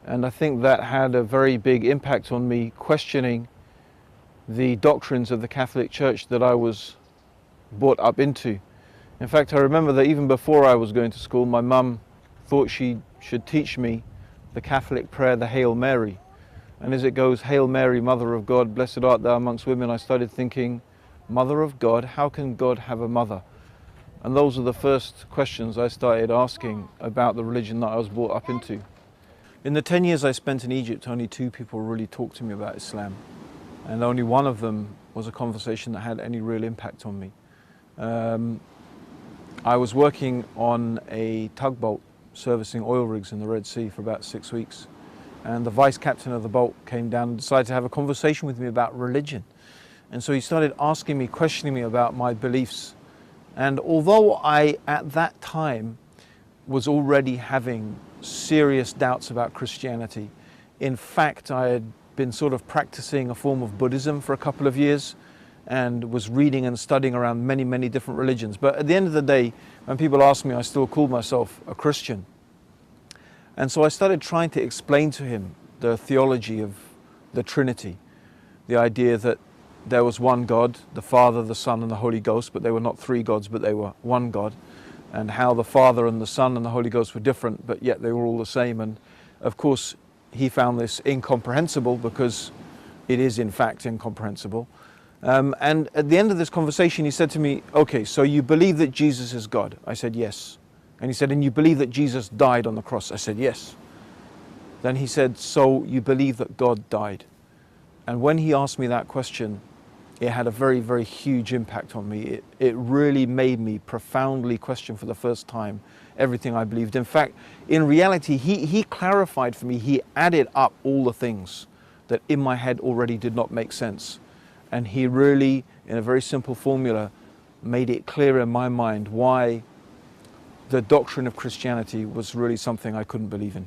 And I think that had a very big impact on me questioning the doctrines of the Catholic Church that I was brought up into. In fact, I remember that even before I was going to school, my mum thought she should teach me the Catholic prayer, the Hail Mary. And as it goes, Hail Mary, Mother of God, blessed art thou amongst women, I started thinking, Mother of God, how can God have a mother? And those are the first questions I started asking about the religion that I was brought up into. In the 10 years I spent in Egypt, only 2 people really talked to me about Islam. And only one of them was a conversation that had any real impact on me. I was working on a tugboat servicing oil rigs in the Red Sea for about 6 weeks. And the vice captain of the boat came down and decided to have a conversation with me about religion. And so he started asking me, questioning me about my beliefs. And although I, at that time, was already having serious doubts about Christianity, in fact, I had been sort of practicing a form of Buddhism for a couple of years and was reading and studying around many, many different religions. But at the end of the day, when people asked me, I still called myself a Christian. And so I started trying to explain to him the theology of the Trinity, the idea that there was one God, the Father, the Son, and the Holy Ghost, but they were not 3 gods, but they were one God, and how the Father and the Son and the Holy Ghost were different, but yet they were all the same. And of course, he found this incomprehensible because it is in fact incomprehensible. And at the end of this conversation, he said to me, okay, so you believe that Jesus is God? I said, yes. And he said, and you believe that Jesus died on the cross? I said, yes. Then he said, so you believe that God died? And when he asked me that question, it had a very, very huge impact on me. It really made me profoundly question for the first time everything I believed. In fact, in reality, he clarified for me, he added up all the things that in my head already did not make sense. And he really, in a very simple formula, made it clear in my mind why the doctrine of Christianity was really something I couldn't believe in.